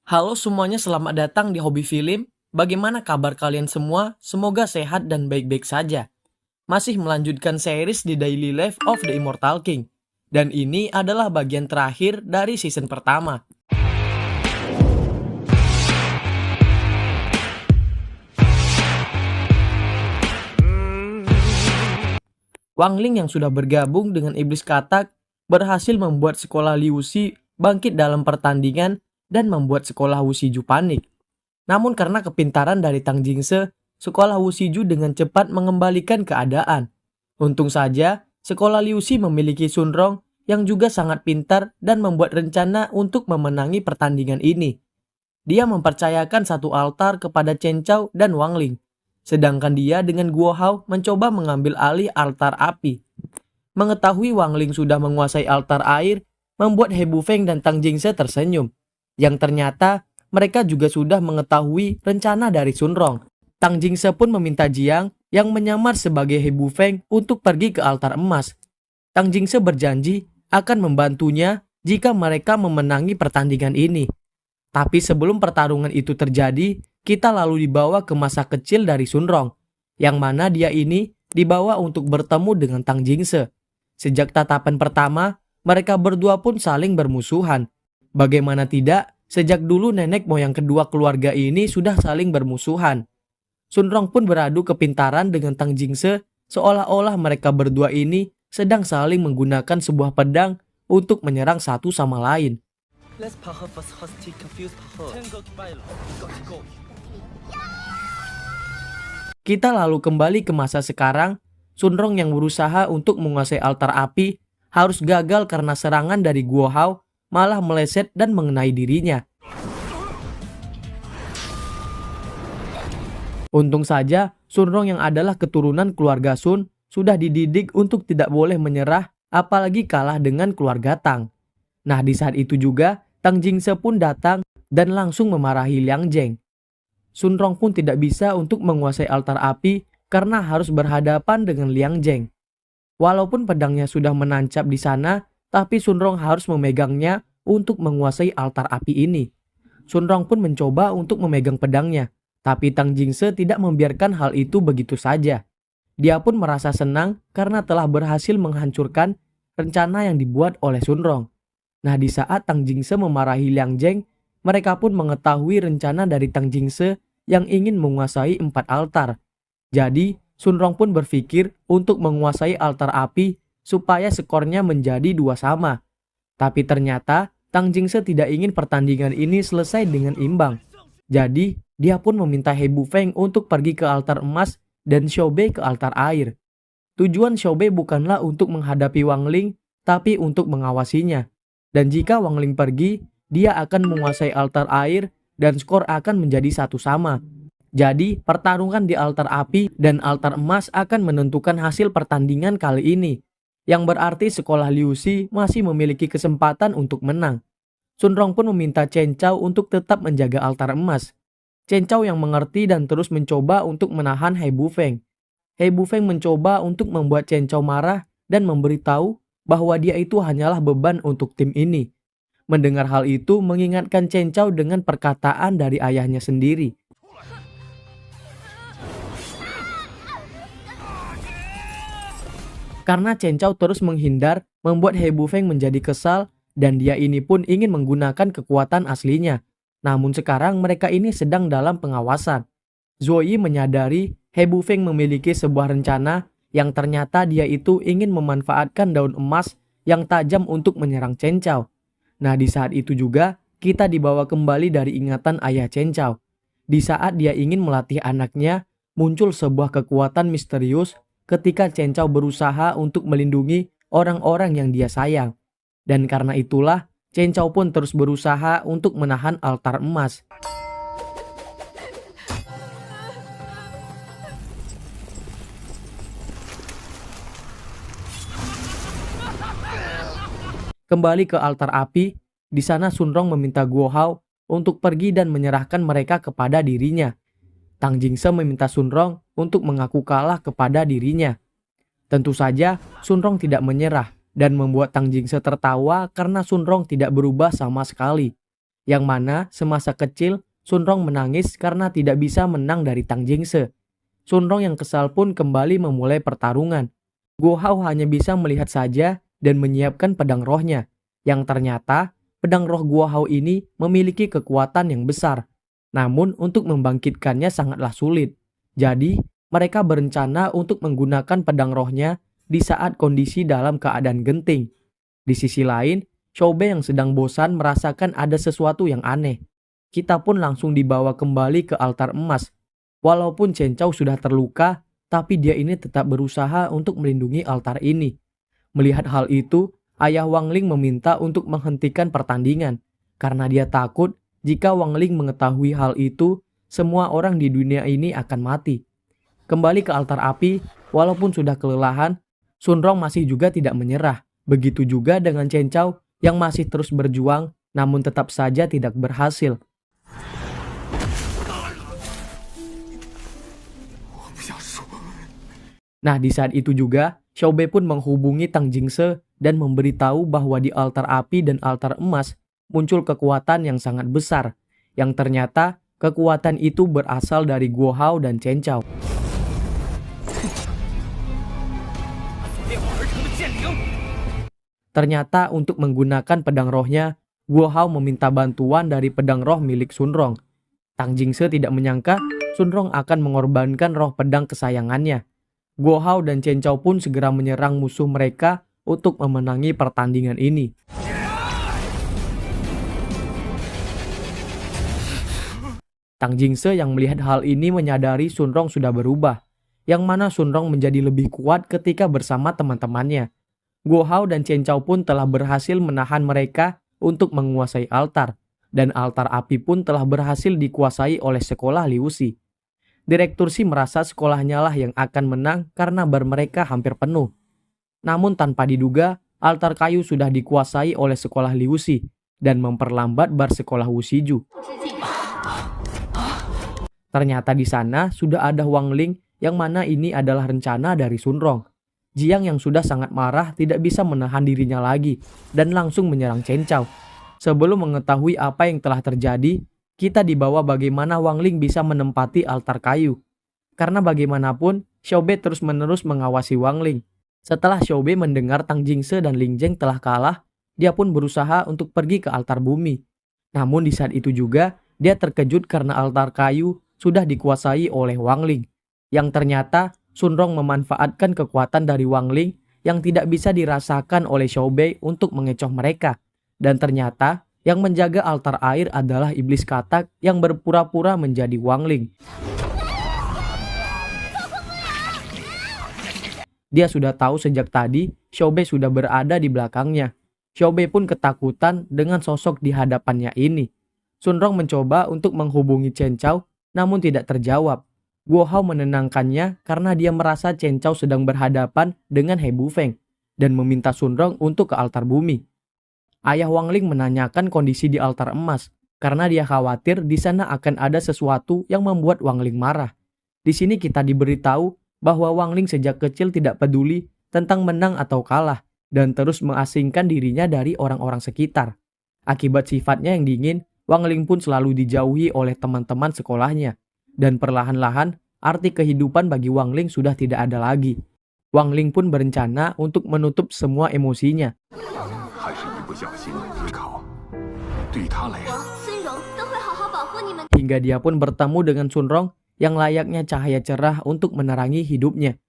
Halo semuanya, selamat datang di Hobi Film. Bagaimana kabar kalian semua? Semoga sehat dan baik-baik saja. Masih melanjutkan series di Daily Life of the Immortal King. Dan ini adalah bagian terakhir dari season pertama. Wang Ling yang sudah bergabung dengan Iblis Katak berhasil membuat sekolah Liu Xi bangkit dalam pertandingan dan membuat sekolah Wusiju panik. Namun karena kepintaran dari Tang Jingse, sekolah Wusiju dengan cepat mengembalikan keadaan. Untung saja, sekolah Liu Xi memiliki Sun Rong yang juga sangat pintar dan membuat rencana untuk memenangi pertandingan ini. Dia mempercayakan satu altar kepada Chen Chao dan Wang Ling, sedangkan dia dengan Guo Hao mencoba mengambil alih altar api. Mengetahui Wang Ling sudah menguasai altar air, membuat He Bufeng dan Tang Jingse tersenyum. Yang ternyata mereka juga sudah mengetahui rencana dari Sun Rong. Tang Jingse pun meminta Jiang yang menyamar sebagai He Bufeng untuk pergi ke altar emas. Tang Jingse berjanji akan membantunya jika mereka memenangi pertandingan ini. Tapi sebelum pertarungan itu terjadi, kita lalu dibawa ke masa kecil dari Sun Rong, yang mana dia ini dibawa untuk bertemu dengan Tang Jingse. Sejak tatapan pertama, mereka berdua pun saling bermusuhan. Bagaimana tidak, sejak dulu nenek moyang kedua keluarga ini sudah saling bermusuhan. Sun Rong pun beradu kepintaran dengan Tang Jingse, seolah-olah mereka berdua ini sedang saling menggunakan sebuah pedang untuk menyerang satu sama lain. Kita lalu kembali ke masa sekarang. Sun Rong yang berusaha untuk menguasai altar api harus gagal karena serangan dari Guo Hao malah meleset dan mengenai dirinya. Untung saja Sun Rong yang adalah keturunan keluarga Sun sudah dididik untuk tidak boleh menyerah, apalagi kalah dengan keluarga Tang. Nah, di saat itu juga Tang Jingse pun datang dan langsung memarahi Liang Zheng. Sun Rong pun tidak bisa untuk menguasai altar api karena harus berhadapan dengan Liang Zheng. Walaupun pedangnya sudah menancap di sana, tapi Sun Rong harus memegangnya untuk menguasai altar api ini. Sun Rong pun mencoba untuk memegang pedangnya, tapi Tang Jingse tidak membiarkan hal itu begitu saja. Dia pun merasa senang karena telah berhasil menghancurkan rencana yang dibuat oleh Sun Rong. Nah, di saat Tang Jingse memarahi Liang Zheng, mereka pun mengetahui rencana dari Tang Jingse yang ingin menguasai 4 altar. Jadi, Sun Rong pun berpikir untuk menguasai altar api supaya skornya menjadi 2 sama. Tapi ternyata Tang Jingse tidak ingin pertandingan ini selesai dengan imbang. Jadi, dia pun meminta He Bufeng untuk pergi ke altar emas dan Xiao Bei ke altar air. Tujuan Xiao Bei bukanlah untuk menghadapi Wang Ling, tapi untuk mengawasinya. Dan jika Wang Ling pergi, dia akan menguasai altar air dan skor akan menjadi 1 sama. Jadi, pertarungan di altar api dan altar emas akan menentukan hasil pertandingan kali ini, yang berarti sekolah Liu Xi masih memiliki kesempatan untuk menang. Sun Rong pun meminta Chen Chao untuk tetap menjaga altar emas. Chen Chao yang mengerti dan terus mencoba untuk menahan He Bufeng. He Bufeng mencoba untuk membuat Chen Chao marah dan memberitahu bahwa dia itu hanyalah beban untuk tim ini. Mendengar hal itu mengingatkan Chen Chao dengan perkataan dari ayahnya sendiri. Karena Chen Chao terus menghindar, membuat He Bufeng menjadi kesal dan dia ini pun ingin menggunakan kekuatan aslinya. Namun sekarang mereka ini sedang dalam pengawasan. Zuo Yi menyadari He Bufeng memiliki sebuah rencana yang ternyata dia itu ingin memanfaatkan daun emas yang tajam untuk menyerang Chen Chao. Nah, di saat itu juga kita dibawa kembali dari ingatan ayah Chen Chao. Di saat dia ingin melatih anaknya, muncul sebuah kekuatan misterius ketika Chen Chao berusaha untuk melindungi orang-orang yang dia sayang. Dan karena itulah, Chen Chao pun terus berusaha untuk menahan altar emas. Kembali ke altar api, di sana Sun Rong meminta Guo Hao untuk pergi dan menyerahkan mereka kepada dirinya. Tang Jingse meminta Sun Rong untuk mengaku kalah kepada dirinya. Tentu saja, Sunrong tidak menyerah dan membuat Tang Jingse tertawa karena Sunrong tidak berubah sama sekali. Yang mana semasa kecil Sunrong menangis karena tidak bisa menang dari Tang Jingse. Sunrong yang kesal pun kembali memulai pertarungan. Guo Hao hanya bisa melihat saja dan menyiapkan pedang rohnya, yang ternyata pedang roh Guo Hao ini memiliki kekuatan yang besar. Namun untuk membangkitkannya sangatlah sulit. Jadi mereka berencana untuk menggunakan pedang rohnya di saat kondisi dalam keadaan genting. Di sisi lain, Xiaobei yang sedang bosan merasakan ada sesuatu yang aneh. Kita pun langsung dibawa kembali ke altar emas. Walaupun Chen Chao sudah terluka, tapi dia ini tetap berusaha untuk melindungi altar ini. Melihat hal itu, ayah Wang Ling meminta untuk menghentikan pertandingan. Karena dia takut jika Wang Ling mengetahui hal itu, semua orang di dunia ini akan mati. Kembali ke altar api, walaupun sudah kelelahan, Sunrong masih juga tidak menyerah. Begitu juga dengan Chen Chao yang masih terus berjuang namun tetap saja tidak berhasil. Nah, di saat itu juga, Xiaobei pun menghubungi Tang Jingse dan memberitahu bahwa di altar api dan altar emas muncul kekuatan yang sangat besar, yang ternyata kekuatan itu berasal dari Guo Hao dan Chen Chao. Ternyata untuk menggunakan pedang rohnya, Guo Hao meminta bantuan dari pedang roh milik Sunrong. Tang Jingse tidak menyangka Sunrong akan mengorbankan roh pedang kesayangannya. Guo Hao dan Chen Chao pun segera menyerang musuh mereka untuk memenangi pertandingan ini. Tang Jingse yang melihat hal ini menyadari Sunrong sudah berubah, yang mana Sunrong menjadi lebih kuat ketika bersama teman-temannya. Guo Hao dan Chen Chao pun telah berhasil menahan mereka untuk menguasai altar, dan altar api pun telah berhasil dikuasai oleh sekolah Liu Xi. Direktur Xi merasa sekolahnya lah yang akan menang karena bar mereka hampir penuh. Namun tanpa diduga, altar kayu sudah dikuasai oleh sekolah Liu Xi dan memperlambat bar sekolah Wuxiju. Ternyata di sana sudah ada Wang Ling yang mana ini adalah rencana dari Sunrong. Jiang yang sudah sangat marah tidak bisa menahan dirinya lagi dan langsung menyerang Chen Chao. Sebelum mengetahui apa yang telah terjadi, kita dibawa bagaimana Wang Ling bisa menempati altar kayu. Karena bagaimanapun, Xiaobei terus-menerus mengawasi Wang Ling. Setelah Xiaobei mendengar Tang Jingse dan Ling Zheng telah kalah, dia pun berusaha untuk pergi ke altar bumi. Namun di saat itu juga, dia terkejut karena altar kayu sudah dikuasai oleh Wang Ling. Yang ternyata, Sunrong memanfaatkan kekuatan dari Wang Ling yang tidak bisa dirasakan oleh Xiaobei untuk mengecoh mereka. Dan ternyata, yang menjaga altar air adalah iblis katak yang berpura-pura menjadi Wang Ling. Dia sudah tahu sejak tadi Xiaobei sudah berada di belakangnya. Xiaobei pun ketakutan dengan sosok di hadapannya ini. Sunrong mencoba untuk menghubungi Chen Chao, namun tidak terjawab. Guo Hao menenangkannya karena dia merasa Chen Chao sedang berhadapan dengan He Bufeng dan meminta Sunrong untuk ke altar bumi. Ayah Wang Ling menanyakan kondisi di altar emas karena dia khawatir di sana akan ada sesuatu yang membuat Wang Ling marah. Di sini kita diberitahu bahwa Wang Ling sejak kecil tidak peduli tentang menang atau kalah dan terus mengasingkan dirinya dari orang-orang sekitar. Akibat sifatnya yang dingin, Wang Ling pun selalu dijauhi oleh teman-teman sekolahnya. Dan perlahan-lahan, arti kehidupan bagi Wang Ling sudah tidak ada lagi. Wang Ling pun berencana untuk menutup semua emosinya. Hingga dia pun bertemu dengan Sunrong yang layaknya cahaya cerah untuk menerangi hidupnya.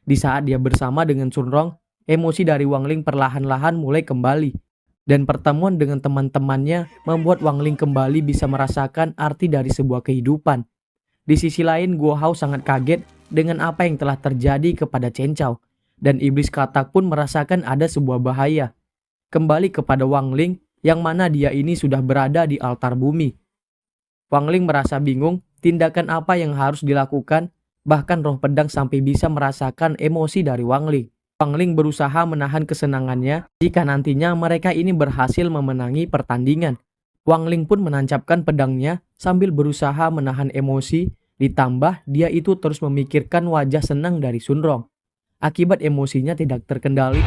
Di saat dia bersama dengan Sunrong, emosi dari Wang Ling perlahan-lahan mulai kembali. Dan pertemuan dengan teman-temannya membuat Wang Ling kembali bisa merasakan arti dari sebuah kehidupan. Di sisi lain, Guo Hao sangat kaget dengan apa yang telah terjadi kepada Chen Chao. Dan iblis katak pun merasakan ada sebuah bahaya. Kembali kepada Wang Ling, yang mana dia ini sudah berada di altar bumi. Wang Ling merasa bingung tindakan apa yang harus dilakukan, bahkan roh pedang sampai bisa merasakan emosi dari Wang Ling. Wang Ling berusaha menahan kesenangannya jika nantinya mereka ini berhasil memenangi pertandingan. Wang Ling pun menancapkan pedangnya sambil berusaha menahan emosi, ditambah dia itu terus memikirkan wajah senang dari Sunrong. akibat emosinya tidak terkendali.